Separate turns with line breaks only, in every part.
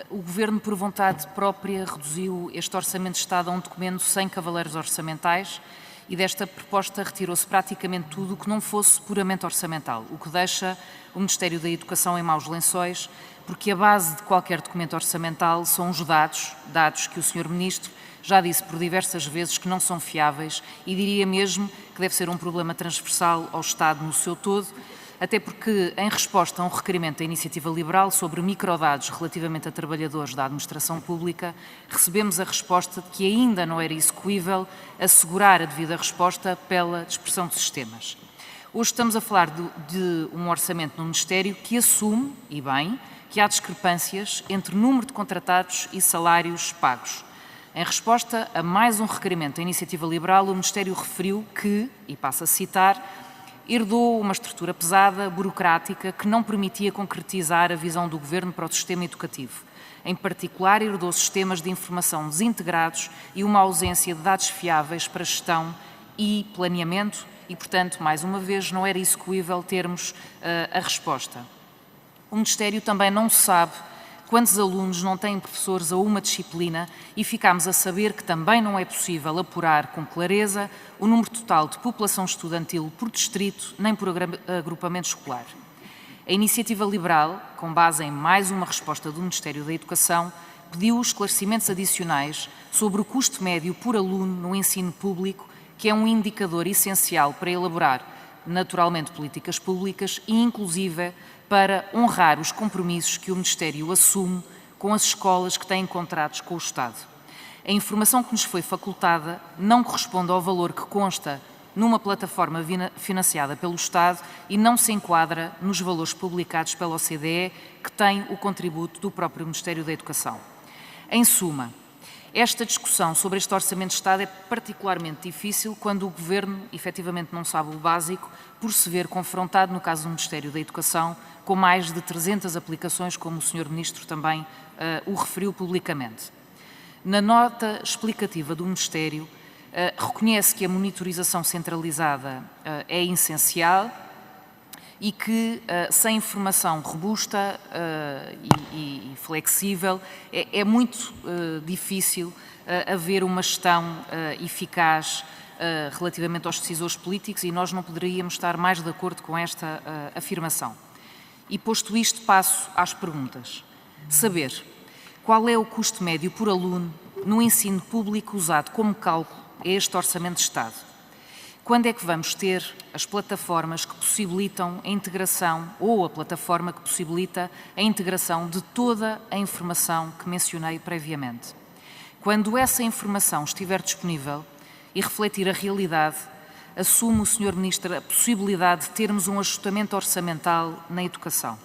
O Governo, por vontade própria, reduziu este Orçamento de Estado a um documento sem cavaleiros orçamentais e desta proposta retirou-se praticamente tudo o que não fosse puramente orçamental, o que deixa o Ministério da Educação em maus lençóis, porque a base de qualquer documento orçamental são os dados que o Sr. Ministro já disse por diversas vezes que não são fiáveis e diria mesmo que deve ser um problema transversal ao Estado no seu todo, até porque, em resposta a um requerimento da Iniciativa Liberal sobre microdados relativamente a trabalhadores da administração pública, recebemos a resposta de que ainda não era execuível assegurar a devida resposta pela dispersão de sistemas. Hoje estamos a falar de um orçamento no Ministério que assume, e bem, que há discrepâncias entre número de contratados e salários pagos. Em resposta a mais um requerimento da Iniciativa Liberal, o Ministério referiu que, e passo a citar, herdou uma estrutura pesada, burocrática, que não permitia concretizar a visão do Governo para o sistema educativo. Em particular, herdou sistemas de informação desintegrados e uma ausência de dados fiáveis para gestão e planeamento e, portanto, mais uma vez, não era execuível termos a resposta. O Ministério também não sabe quantos alunos não têm professores a uma disciplina e ficámos a saber que também não é possível apurar com clareza o número total de população estudantil por distrito nem por agrupamento escolar. A Iniciativa Liberal, com base em mais uma resposta do Ministério da Educação, pediu esclarecimentos adicionais sobre o custo médio por aluno no ensino público, que é um indicador essencial para elaborar, naturalmente, políticas públicas e, inclusive, para honrar os compromissos que o Ministério assume com as escolas que têm contratos com o Estado. A informação que nos foi facultada não corresponde ao valor que consta numa plataforma financiada pelo Estado e não se enquadra nos valores publicados pela OCDE, que tem o contributo do próprio Ministério da Educação. Em suma, esta discussão sobre este Orçamento de Estado é particularmente difícil quando o Governo efetivamente não sabe o básico, por se ver confrontado, no caso do Ministério da Educação, com mais de 300 aplicações, como o Sr. Ministro também o referiu publicamente. Na nota explicativa do Ministério, reconhece que a monitorização centralizada é essencial e que, sem informação robusta e flexível, é muito difícil haver uma gestão eficaz relativamente aos decisores políticos e nós não poderíamos estar mais de acordo com esta afirmação. E posto isto, passo às perguntas. Saber qual é o custo médio por aluno no ensino público usado como cálculo a este Orçamento de Estado? Quando é que vamos ter as plataformas que possibilitam a integração ou a plataforma que possibilita a integração de toda a informação que mencionei previamente? Quando essa informação estiver disponível e refletir a realidade, assume o Sr. Ministro a possibilidade de termos um ajustamento orçamental na educação.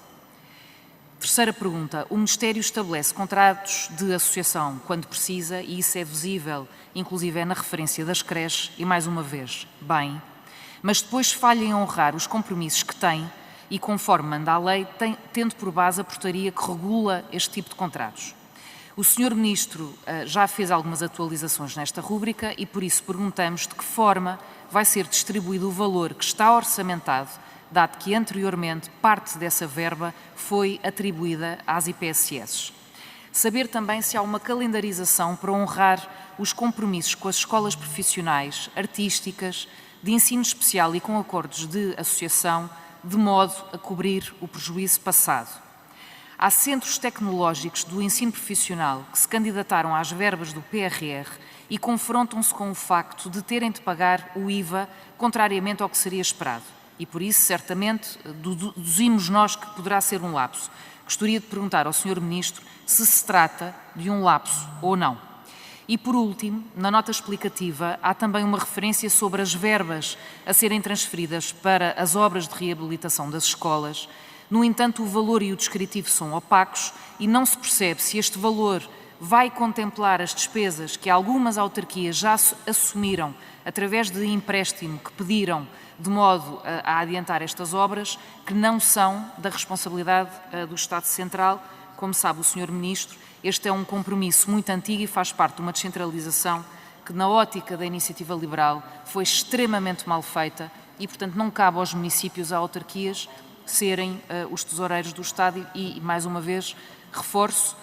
Terceira pergunta. O Ministério estabelece contratos de associação quando precisa e isso é visível, inclusive é na referência das creches e, mais uma vez, bem, mas depois falha em honrar os compromissos que tem e, conforme manda a lei, tendo por base a portaria que regula este tipo de contratos. O Sr. Ministro já fez algumas atualizações nesta rúbrica e, por isso, perguntamos de que forma vai ser distribuído o valor que está orçamentado, dado que anteriormente parte dessa verba foi atribuída às IPSS. Saber também se há uma calendarização para honrar os compromissos com as escolas profissionais, artísticas, de ensino especial e com acordos de associação, de modo a cobrir o prejuízo passado. Há centros tecnológicos do ensino profissional que se candidataram às verbas do PRR e confrontam-se com o facto de terem de pagar o IVA, contrariamente ao que seria esperado. E por isso, certamente, deduzimos nós que poderá ser um lapso. Gostaria de perguntar ao Sr. Ministro se trata de um lapso ou não. E, por último, na nota explicativa, há também uma referência sobre as verbas a serem transferidas para as obras de reabilitação das escolas. No entanto, o valor e o descritivo são opacos e não se percebe se este valor vai contemplar as despesas que algumas autarquias já assumiram através de empréstimo que pediram de modo a adiantar estas obras, que não são da responsabilidade do Estado Central. Como sabe o Sr. Ministro, este é um compromisso muito antigo e faz parte de uma descentralização que, na ótica da Iniciativa Liberal, foi extremamente mal feita e, portanto, não cabe aos municípios, às autarquias, serem os tesoureiros do Estado e, mais uma vez, reforço,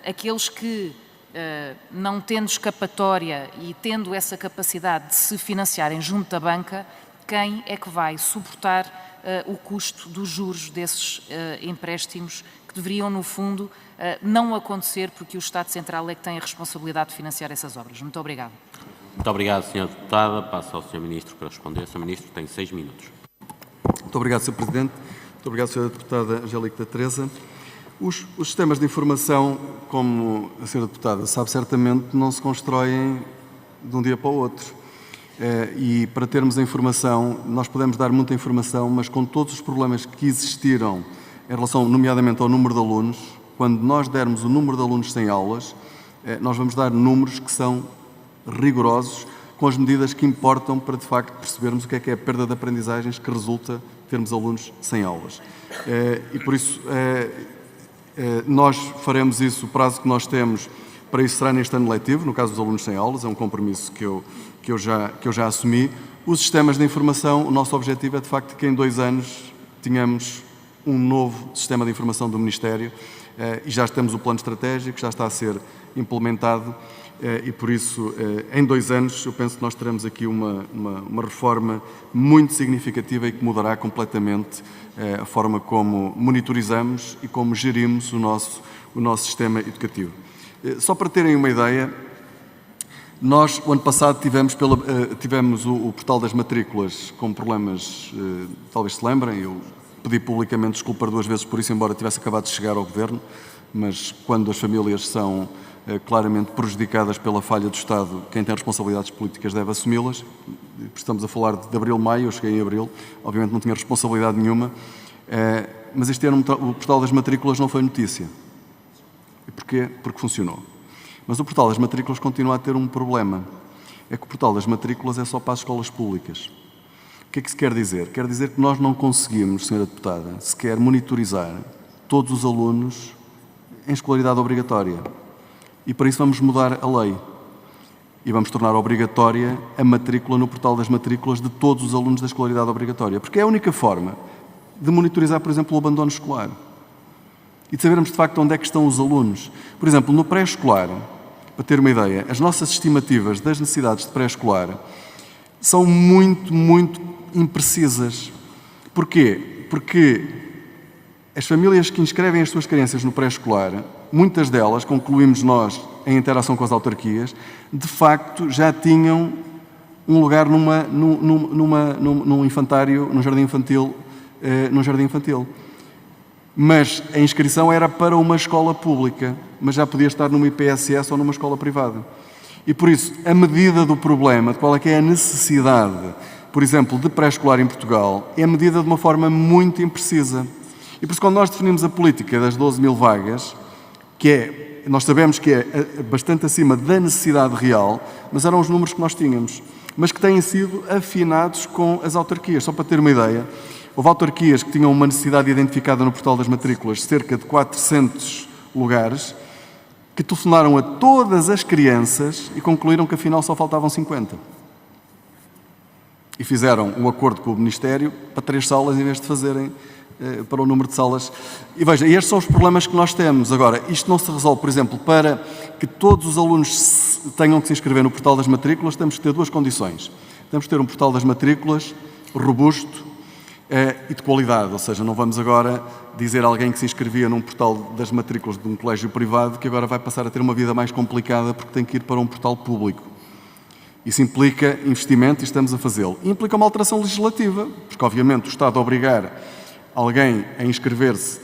aqueles que, não tendo escapatória e tendo essa capacidade de se financiarem junto da banca, quem é que vai suportar o custo dos juros desses empréstimos que deveriam, no fundo, não acontecer porque o Estado Central é que tem a responsabilidade de financiar essas obras. Muito obrigada.
Muito obrigado, Sra. Deputada. Passo ao Sr. Ministro para responder. Sr. Ministro, tem 6 minutos.
Muito obrigado, Sr. Presidente. Muito obrigado, Sra. Deputada Angélica Teresa. Os sistemas de informação, como a Sra. Deputada sabe certamente, não se constroem de um dia para o outro. E para termos a informação, nós podemos dar muita informação, mas com todos os problemas que existiram em relação, nomeadamente, ao número de alunos, quando nós dermos o número de alunos sem aulas, nós vamos dar números que são rigorosos, com as medidas que importam para, de facto, percebermos o que é a perda de aprendizagens que resulta de termos alunos sem aulas. E por isso, nós faremos isso, o prazo que nós temos para isso será neste ano letivo, no caso dos alunos sem aulas, é um compromisso que eu já assumi. Os sistemas de informação, o nosso objetivo é, de facto, que em 2 anos tenhamos um novo sistema de informação do Ministério e já temos o plano estratégico, já está a ser implementado e, por isso, em 2 anos, eu penso que nós teremos aqui uma reforma muito significativa e que mudará completamente a forma como monitorizamos e como gerimos o nosso sistema educativo. Só para terem uma ideia, nós, o ano passado, tivemos o portal das matrículas com problemas, talvez se lembrem, eu pedi publicamente desculpa 2 vezes por isso, embora tivesse acabado de chegar ao Governo, mas quando as famílias são claramente prejudicadas pela falha do Estado, quem tem responsabilidades políticas deve assumi-las. Estamos a falar de abril, maio, eu cheguei em abril, obviamente não tinha responsabilidade nenhuma, mas este ano o portal das matrículas não foi notícia. E porquê? Porque funcionou. Mas o portal das matrículas continua a ter um problema. É que o portal das matrículas é só para as escolas públicas. O que é que se quer dizer? Quer dizer que nós não conseguimos, Sra. Deputada, sequer monitorizar todos os alunos em escolaridade obrigatória. E para isso vamos mudar a lei. E vamos tornar obrigatória a matrícula no portal das matrículas de todos os alunos da escolaridade obrigatória. Porque é a única forma de monitorizar, por exemplo, o abandono escolar. E de sabermos, de facto, onde é que estão os alunos. Por exemplo, no pré-escolar, para ter uma ideia, as nossas estimativas das necessidades de pré-escolar são muito, muito imprecisas. Porquê? Porque as famílias que inscrevem as suas crianças no pré-escolar, muitas delas, concluímos nós em interação com as autarquias, de facto já tinham um lugar num infantário, num jardim infantil. Mas a inscrição era para uma escola pública, mas já podia estar numa IPSS ou numa escola privada. E por isso, a medida do problema, de qual é que é a necessidade, por exemplo, de pré-escolar em Portugal, é medida de uma forma muito imprecisa. E por isso, quando nós definimos a política das 12.000 vagas, nós sabemos que é bastante acima da necessidade real, mas eram os números que nós tínhamos, mas que têm sido afinados com as autarquias. Só para ter uma ideia, houve autarquias que tinham uma necessidade identificada no portal das matrículas, cerca de 400 lugares, que telefonaram a todas as crianças e concluíram que afinal só faltavam 50. E fizeram um acordo com o Ministério para 3 salas em vez de fazerem para o número de salas. E veja, estes são os problemas que nós temos. Agora, isto não se resolve, por exemplo, para que todos os alunos tenham que se inscrever no portal das matrículas, temos que ter 2 condições. Temos que ter um portal das matrículas robusto e de qualidade, ou seja, não vamos agora dizer a alguém que se inscrevia num portal das matrículas de um colégio privado que agora vai passar a ter uma vida mais complicada porque tem que ir para um portal público. Isso implica investimento e estamos a fazê-lo. E implica uma alteração legislativa, porque obviamente o Estado obrigar alguém a inscrever-se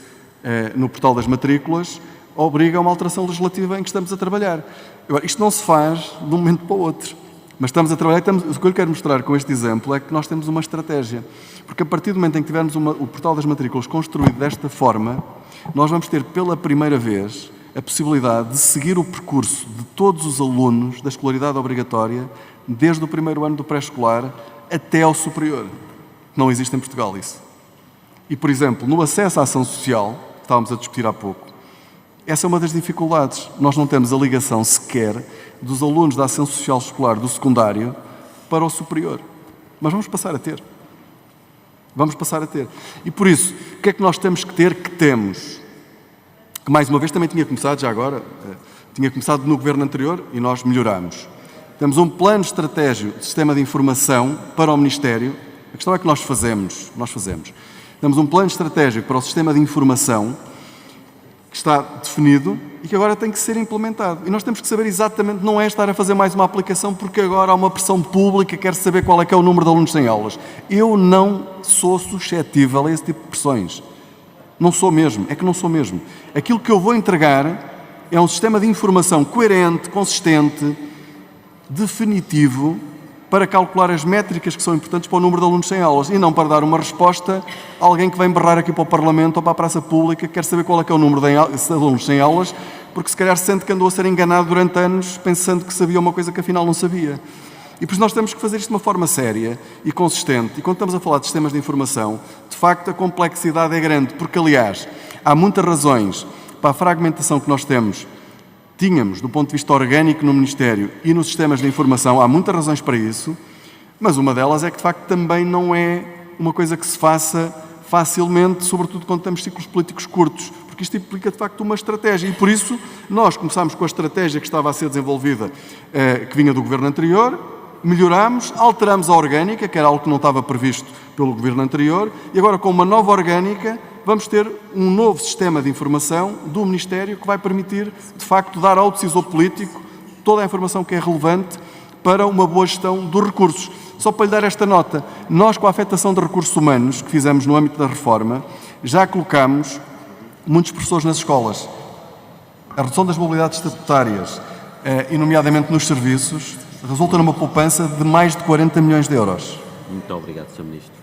no portal das matrículas obriga a uma alteração legislativa em que estamos a trabalhar. Agora, isto não se faz de um momento para o outro. Mas estamos a trabalhar, o que eu lhe quero mostrar com este exemplo é que nós temos uma estratégia. Porque a partir do momento em que tivermos o portal das matrículas construído desta forma, nós vamos ter pela primeira vez a possibilidade de seguir o percurso de todos os alunos da escolaridade obrigatória, desde o primeiro ano do pré-escolar até ao superior. Não existe em Portugal isso. E, por exemplo, no acesso à ação social, que estávamos a discutir há pouco, essa é uma das dificuldades. Nós não temos a ligação sequer dos alunos da ação social escolar do secundário para o superior. Mas vamos passar a ter. Vamos passar a ter. E por isso, o que é que nós temos que ter? Que temos. que mais uma vez também tinha começado, já agora, tinha começado no governo anterior e nós melhoramos. Temos um plano estratégico de sistema de informação para o Ministério. A questão é que nós fazemos. Temos um plano estratégico para o sistema de informação que está definido e que agora tem que ser implementado. E nós temos que saber exatamente, não é estar a fazer mais uma aplicação porque agora há uma pressão pública, quer saber qual é que é o número de alunos sem aulas. Eu não sou suscetível a esse tipo de pressões. Não sou mesmo, é que não sou mesmo. Aquilo que eu vou entregar é um sistema de informação coerente, consistente, definitivo, para calcular as métricas que são importantes para o número de alunos sem aulas e não para dar uma resposta a alguém que vem berrar aqui para o Parlamento ou para a praça pública que quer saber qual é que é o número de alunos sem aulas, porque se calhar sente que andou a ser enganado durante anos pensando que sabia uma coisa que afinal não sabia. E por isso nós temos que fazer isto de uma forma séria e consistente. E quando estamos a falar de sistemas de informação, de facto a complexidade é grande, porque aliás há muitas razões para a fragmentação que nós tínhamos do ponto de vista orgânico no Ministério e nos sistemas de informação, há muitas razões para isso, mas uma delas é que de facto também não é uma coisa que se faça facilmente, sobretudo quando temos ciclos políticos curtos, porque isto implica de facto uma estratégia e por isso nós começámos com a estratégia que estava a ser desenvolvida, que vinha do governo anterior, melhorámos, alteramos a orgânica, que era algo que não estava previsto pelo governo anterior, e agora com uma nova orgânica vamos ter um novo sistema de informação do Ministério que vai permitir, de facto, dar ao decisor político toda a informação que é relevante para uma boa gestão dos recursos. Só para lhe dar esta nota, nós com a afetação de recursos humanos que fizemos no âmbito da reforma, já colocámos muitos professores nas escolas. A redução das mobilidades estatutárias, e nomeadamente nos serviços, resulta numa poupança de mais de 40 milhões de euros.
Muito obrigado, Sr. Ministro.